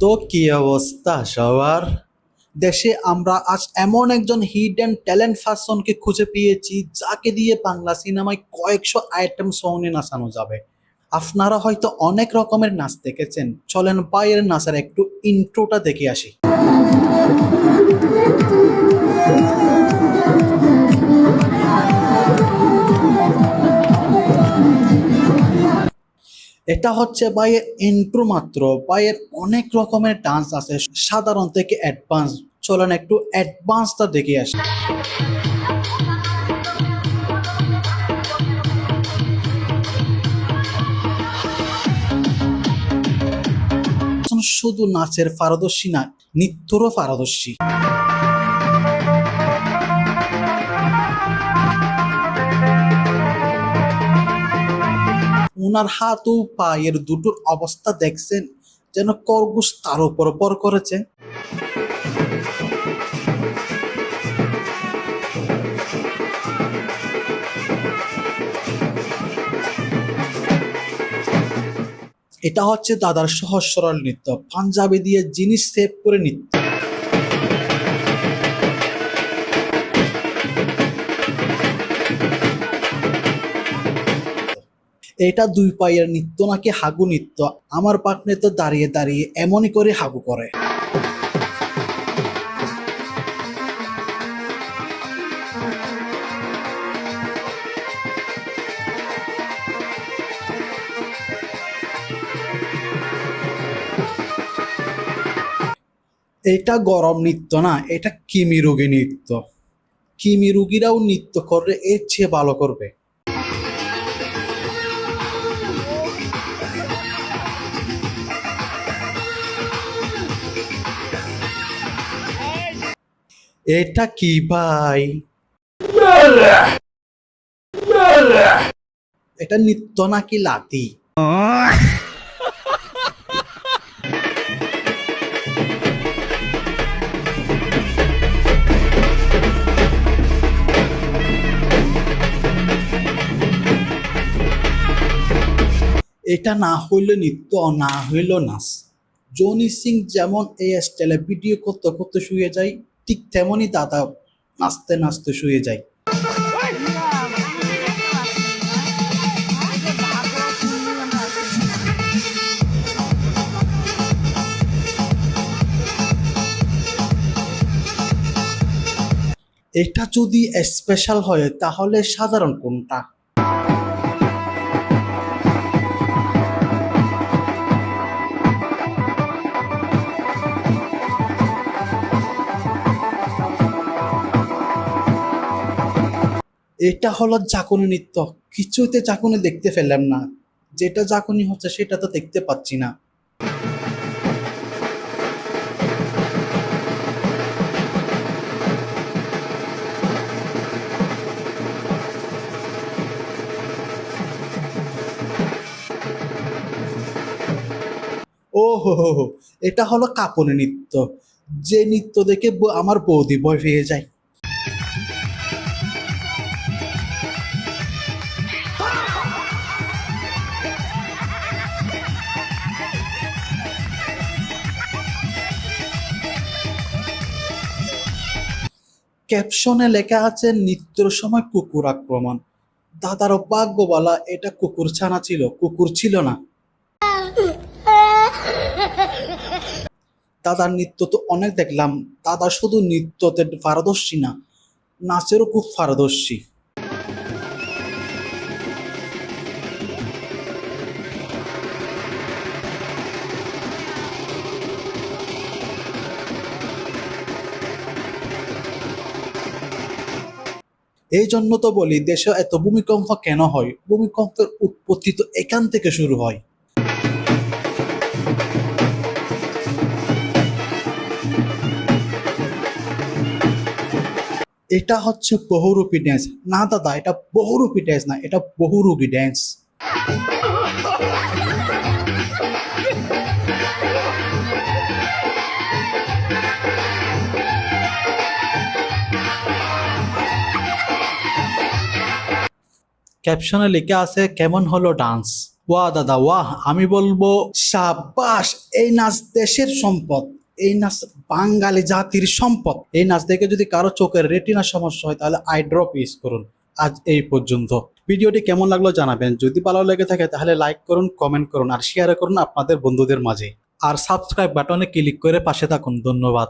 তো কি অবস্থা সবার? দেশে আমরা আজ এমন একজন হিডেন ট্যালেন্ট পারসনকে খুঁজে পেয়েছি যাকে দিয়ে বাংলা সিনেমায় কয়েকশো আইটেম সঙ্গে নাচানো যাবে। আপনারা হয়তো অনেক রকমের নাচ দেখেছেন, চলেন বাইরের নাচের একটু ইন্ট্রোটা দেখে আসি। এটা হচ্ছে ভাইয়ের ইন্ট্রো মাত্র। ভাইয়ের অনেক রকমের ডান্স আছে, সাধারণ থেকে অ্যাডভান্স। চলেন একটু অ্যাডভান্সটা দেখে আসি। শুধু নাচের পারদর্শী না, নৃত্যরও পারদর্শী। ওনার হাত ও পায়ের দুটোর অবস্থা দেখছেন, যেন খরগোশ তার উপর ভর করেছে। এটা হচ্ছে দাদার সহজ সরল নৃত্য, পাঞ্জাবি দিয়ে জিনিস সেভ করে নৃত্য। এটা দুই পায়ের নৃত্য নাকি হাগু নৃত্য? আমার পাকনে তো দাঁড়িয়ে দাঁড়িয়ে এমনই করে হাগু করে। এটা গরম নৃত্য না, এটা কিমি রোগী নৃত্য। কিমি রোগীরাও নৃত্য করলে এর চেয়ে ভালো করবে। এটা কি ভাই? এটা নৃত্য নাকি লাতি? এটা না হইলে নৃত্য, না হইল নাচ। জনি সিং যেমন এই স্টাইলে ভিডিও করতে করতে শুয়ে যায়, ঠিক তেমনই দাদা নাচতে নাচতে শুয়ে যায়। এটা যদি স্পেশাল হয় তাহলে সাধারণ কোনটা? এটা হলো জাকুনি নৃত্য। কিছুতে জাকুনি দেখতে পেলাম না, যেটা জাকুনি হচ্ছে সেটা তো দেখতে পাচ্ছি না। ও হো হো হো, এটা হলো কাপনি নৃত্য। যে নৃত্য দেখে আমার বৌদি ভয় পেয়ে যায়। ক্যাপশনে লেখা আছে নৃত্যের সময় কুকুর আক্রমণ। দাদার ভাগ্য বলা এটা কুকুর ছানা ছিল, কুকুর ছিল না। দাদার নৃত্য তো অনেক দেখলাম, দাদা শুধু নৃত্যতে পারদর্শী না, নাচেরও খুব পারদর্শী। এই জন্য তো বলি দেশে এত ভূমিকম্প কেন হয়? ভূমিকম্পের উৎপত্তি তো এখান থেকে শুরু হয়। এটা হচ্ছে বহুরূপী ড্যান্স। না দাদা, এটা বহুরূপী ড্যান্স না, এটা বহুরূপী ড্যান্স। ক্যাপশনে লেখা আছে কেমন হলো ডান্স। ওয়াহ দাদা ওয়াহ, আমি বলবো সাবাস, এই নাচ দেশের সম্পদ, এই নাচ বাঙালি জাতির সম্পদ। এই নাচ দেখে যদি কারো চোখের রেটিনা সমস্যা হয় তাহলে আই ড্রপ ইউজ করুন। আজ এই পর্যন্ত। ভিডিওটি কেমন লাগলো জানাবেন, যদি ভালো লেগে থাকে তাহলে লাইক করুন, কমেন্ট করুন আর শেয়ার করুন আপনাদের বন্ধুদের মাঝে। আর সাবস্ক্রাইব বাটনে ক্লিক করে পাশে থাকুন। ধন্যবাদ।